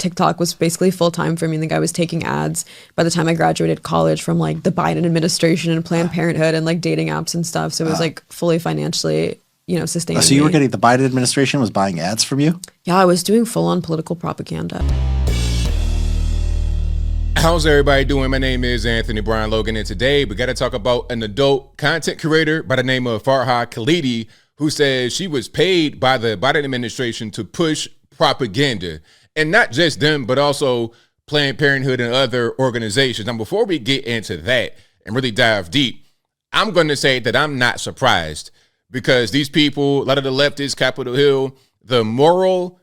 TikTok was basically full time for me. And the guy was taking ads by the time I graduated college from like the Biden administration and Planned Parenthood and like dating apps and stuff. So it was like fully financially, sustaining So you were me. getting, the Biden administration was buying ads from you? Yeah, I was doing full on political propaganda. How's everybody doing? My name is Anthony Brian Logan, and today we got to talk about an adult content creator by the name of Farhad Khalidi, who says she was paid by the Biden administration to push propaganda, and not just them, but also Planned Parenthood and other organizations. Now, before we get into that and really dive deep, I'm going to say that I'm not surprised, because these people, a lot of the leftists, Capitol Hill, the moral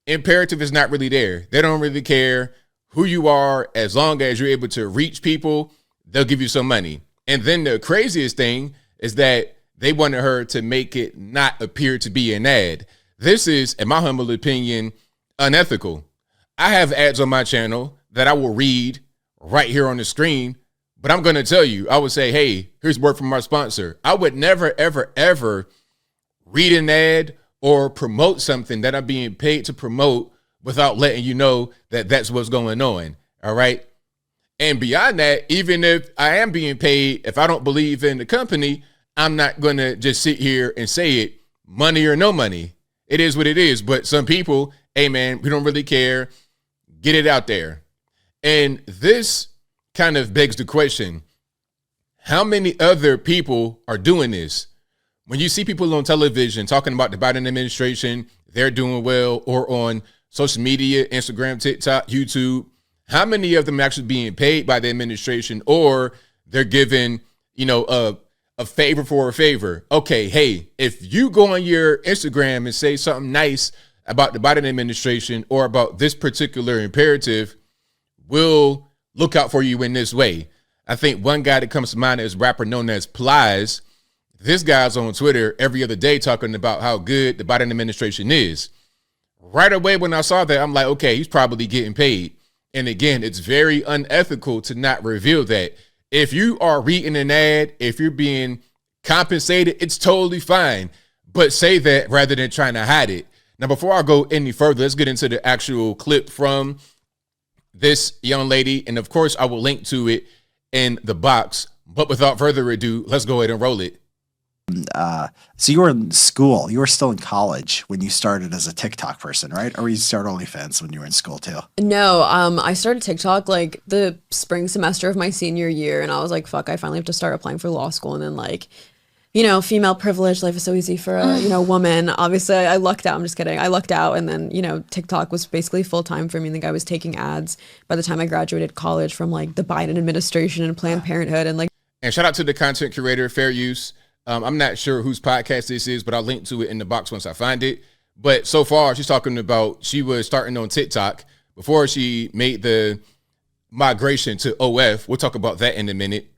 imperative is not really there. They don't really care who you are. As long as you're able to reach people, they'll give you some money. And then the craziest thing is that they wanted her to make it not appear to be an ad. This is, in my humble opinion, unethical. I have ads on my channel that I will read right here on the screen, but I'm going to tell you, I would say, hey, here's word from our sponsor. I would never, ever, ever read an ad or promote something that I'm being paid to promote without letting you know that that's what's going on. All right. And beyond that, even if I am being paid, if I don't believe in the company, I'm not going to just sit here and say it, money or no money. It is what it is. But some people, hey man, we don't really care. Get it out there. And this kind of begs the question, how many other people are doing this? When you see people on television talking about the Biden administration, they're doing well, or on social media, Instagram, TikTok, YouTube, how many of them are actually being paid by the administration, or they're given, a favor for a favor? Okay, hey, if you go on your Instagram and say something nice about the Biden administration or about this particular imperative, we'll look out for you in this way. I think one guy that comes to mind is a rapper known as Plies. This guy's on Twitter every other day talking about how good the Biden administration is. Right away when I saw that, I'm like, okay, he's probably getting paid. And again, it's very unethical to not reveal that. If you are reading an ad, if you're being compensated, it's totally fine. But say that rather than trying to hide it. Now, before I go any further, let's get into the actual clip from this young lady. And of course, I will link to it in the box. But without further ado, let's go ahead and roll it. So you were in school, you were still in college when you started as a TikTok person, right? Or you started OnlyFans when you were in school too? No, I started TikTok like the spring semester of my senior year, and I was like, fuck, I finally have to start applying for law school. And then like, female privilege, life is so easy for a, woman. Obviously I lucked out. I'm just kidding. I lucked out. And then, TikTok was basically full time for me. And the guy was taking ads by the time I graduated college from like the Biden administration and Planned Parenthood and like. And shout out to the content creator, Fair Use. I'm not sure whose podcast this is, but I'll link to it in the box once I find it. But so far, she's talking about she was starting on TikTok before she made the migration to OF. We'll talk about that in a minute.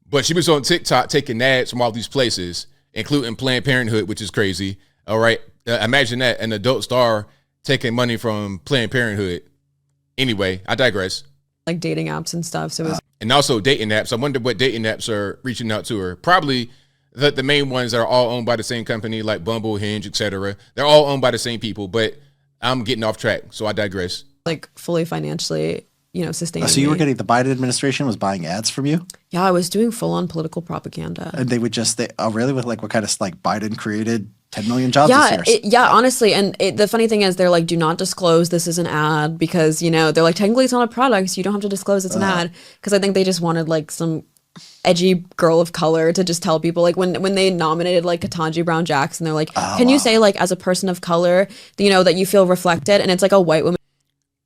But she was on TikTok taking ads from all these places, including Planned Parenthood, which is crazy. All right. Imagine that, an adult star taking money from Planned Parenthood. Anyway, I digress. Like dating apps and stuff. So it was. And also dating apps. I wonder what dating apps are reaching out to her. Probably the main ones that are all owned by the same company, like Bumble, Hinge, etc. They're all owned by the same people, but I'm getting off track, so I digress. Like fully financially, sustaining So you were me. getting, the Biden administration was buying ads from you? Yeah, I was doing full on political propaganda. And they would just, really, with like what kind of, like Biden created 10 million jobs this year? Yeah, honestly. And the funny thing is they're like, do not disclose this is an ad, because, they're like, technically it's not a product, so you don't have to disclose it's an ad. Because I think they just wanted like some edgy girl of color to just tell people, like when they nominated like Ketanji Brown Jackson, they're like, can you say like as a person of color, that you feel reflected? And it's like a white woman.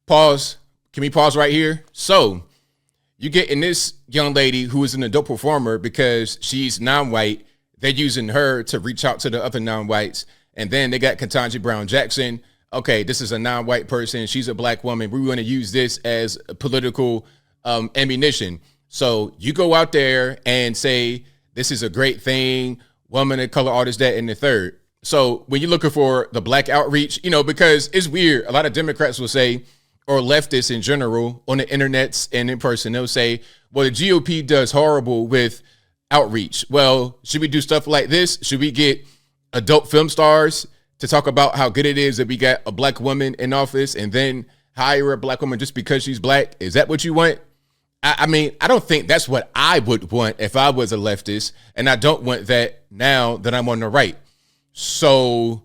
Pause. Can we pause right here? So you get in this young lady who is an adult performer because she's non-white. They're using her to reach out to the other non-whites. And then they got Ketanji Brown Jackson. Okay, this is a non-white person. She's a black woman. We want to use this as a political ammunition. So you go out there and say, this is a great thing. Woman of color artist, that, and the third. So when you're looking for the black outreach, because it's weird. A lot of Democrats will say, or leftists in general on the internets and in person, they'll say, well, the GOP does horrible with outreach. Well, should we do stuff like this? Should we get adult film stars to talk about how good it is that we got a black woman in office, and then hire a black woman just because she's black? Is that what you want? I mean, I don't think that's what I would want if I was a leftist, and I don't want that now that I'm on the right. So,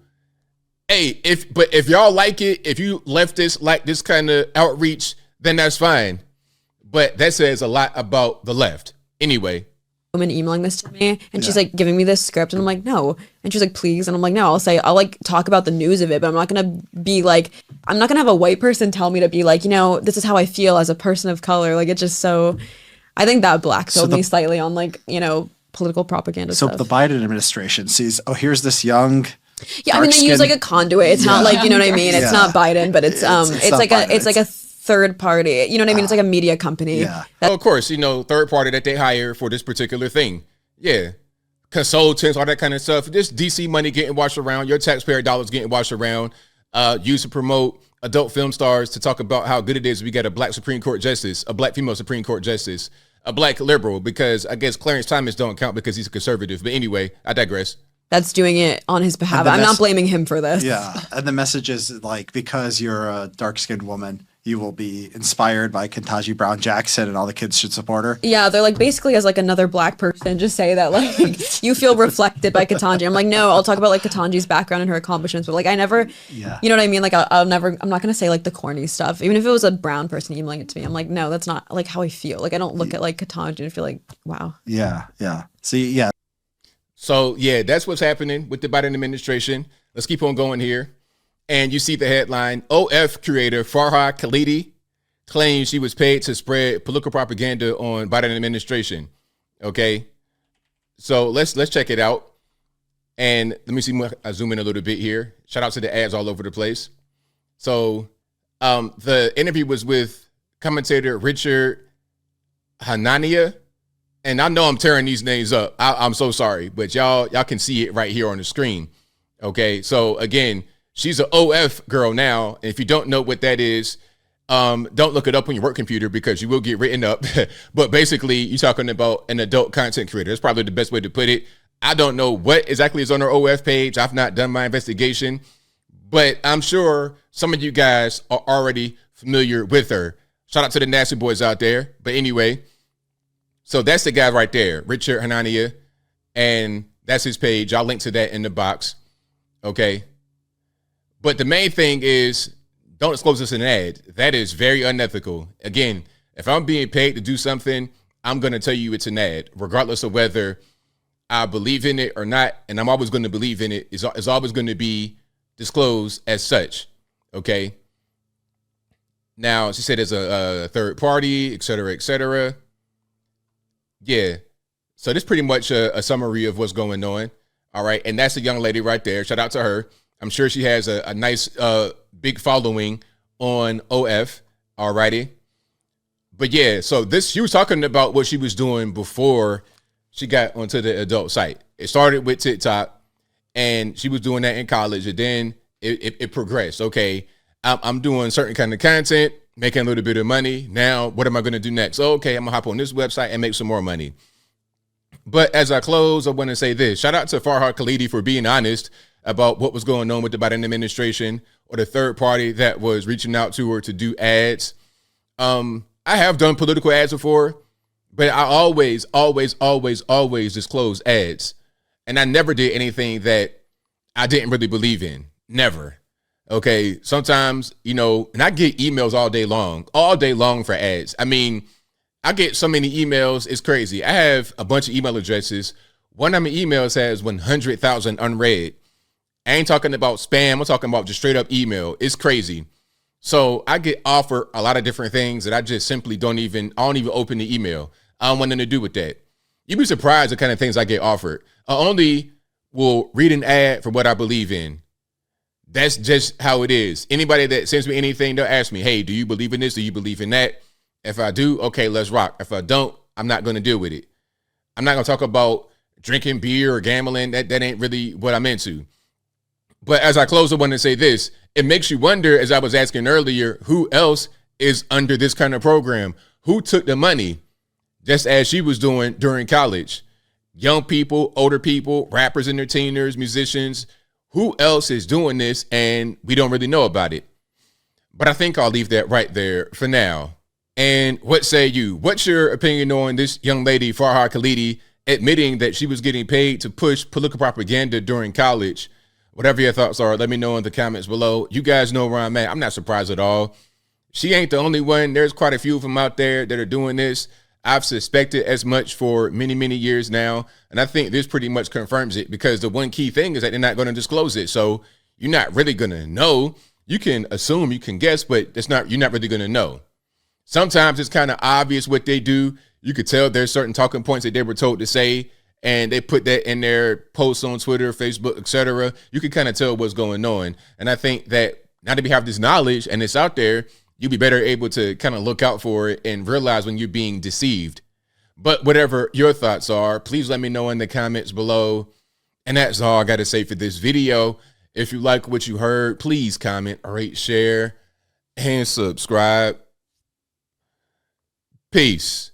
hey, if y'all like it, if you leftists like this kind of outreach, then that's fine. But that says a lot about the left. Anyway. Woman emailing this to me, and she's like giving me this script, and I'm like, no. And she's like, please. And I'm like, no, I'll like talk about the news of it, but I'm not gonna be like, I'm not gonna have a white person tell me to be like, this is how I feel as a person of color. Like, it's just so, I think that black pilled me slightly on like, political propaganda So stuff. the Biden administration sees, here's this young, yeah, I mean, they use like a conduit. It's not like, you know what I mean? It's not Biden, but it's like a third party. You know what I mean? It's like a media company. Yeah. Of course, third party that they hire for this particular thing. Yeah. Consultants, all that kind of stuff. This DC money getting washed around, your taxpayer dollars getting washed around, used to promote adult film stars to talk about how good it is we got a black Supreme Court justice, a black female Supreme Court justice, a black liberal, because I guess Clarence Thomas don't count because he's a conservative. But anyway, I digress. That's doing it on his behalf. I'm not blaming him for this. Yeah. And the message is like, because you're a dark-skinned woman, you will be inspired by Ketanji Brown Jackson and all the kids should support her. Yeah, they're like, basically as like another black person, just say that like you feel reflected by Ketanji. I'm like, no, I'll talk about like Ketanji's background and her accomplishments, but like I never, you know what I mean? Like I'm not gonna say like the corny stuff. Even if it was a brown person emailing it to me, I'm like, no, that's not like how I feel. Like I don't look at like Ketanji and feel like, wow. Yeah, yeah. See, yeah. So yeah, that's what's happening with the Biden administration. Let's keep on going here. And you see the headline, OF creator Farha Khalidi claims she was paid to spread political propaganda on Biden administration. Okay. So let's check it out. And let me see, I zoom in a little bit here. Shout out to the ads all over the place. So the interview was with commentator Richard Hanania. And I know I'm tearing these names up. I'm so sorry, but y'all can see it right here on the screen. Okay. So again, she's an OF girl now. And if you don't know what that is, don't look it up on your work computer because you will get written up. But basically, you're talking about an adult content creator. That's probably the best way to put it. I don't know what exactly is on her OF page. I've not done my investigation, but I'm sure some of you guys are already familiar with her. Shout out to the nasty boys out there. But anyway, so that's the guy right there, Richard Hanania, and that's his page. I'll link to that in the box. Okay. But the main thing is, don't disclose this in an ad. That is very unethical. Again, if I'm being paid to do something, I'm going to tell you it's an ad, regardless of whether I believe in it or not. And I'm always going to believe in it. It's always going to be disclosed as such. Okay. Now, she said there's a third party, et cetera, et cetera. Yeah. So this is pretty much a summary of what's going on. All right. And that's a young lady right there. Shout out to her. I'm sure she has a nice big following on OF. All righty. But yeah, so she was talking about what she was doing before she got onto the adult site. It started with TikTok and she was doing that in college, and then it progressed. Okay, I'm doing certain kind of content, making a little bit of money. Now, what am I going to do next? Okay, I'm going to hop on this website and make some more money. But as I close, I want to say this. Shout out to Farha Khalidi for being honest about what was going on with the Biden administration or the third party that was reaching out to her to do ads. I have done political ads before, but I always disclose ads. And I never did anything that I didn't really believe in. Never. Okay. Sometimes, and I get emails all day long for ads. I mean, I get so many emails. It's crazy. I have a bunch of email addresses. One of my emails has 100,000 unread. I ain't talking about spam. I'm talking about just straight up email. It's crazy. So I get offered a lot of different things that I just simply don't even open the email. I don't want nothing to do with that. You'd be surprised the kind of things I get offered. I only will read an ad for what I believe in. That's just how it is. Anybody that sends me anything, they'll ask me, hey, do you believe in this? Do you believe in that? If I do, okay, let's rock. If I don't, I'm not going to deal with it. I'm not going to talk about drinking beer or gambling. That ain't really what I'm into. But as I close, I want to say this. It makes you wonder, as I was asking earlier, who else is under this kind of program? Who took the money, just as she was doing during college? Young people, older people, rappers, entertainers, musicians. Who else is doing this and we don't really know about it? But I think I'll leave that right there for now. And what say you? What's your opinion on this young lady, Farha Khalidi, admitting that she was getting paid to push political propaganda during college? Whatever your thoughts are, let me know in the comments below. You guys know where I'm at. I'm not surprised at all. She ain't the only one. There's quite a few of them out there that are doing this. I've suspected as much for many, many years now. And I think this pretty much confirms it, because the one key thing is that they're not going to disclose it. So you're not really going to know. You can assume, you can guess, but you're not really going to know. Sometimes it's kind of obvious what they do. You could tell there's certain talking points that they were told to say, and they put that in their posts on Twitter, Facebook, etc. You can kind of tell what's going on. And I think that now that we have this knowledge and it's out there, you'll be better able to kind of look out for it and realize when you're being deceived. But whatever your thoughts are, please let me know in the comments below. And that's all I got to say for this video. If you like what you heard, please comment, rate, share, and subscribe. Peace.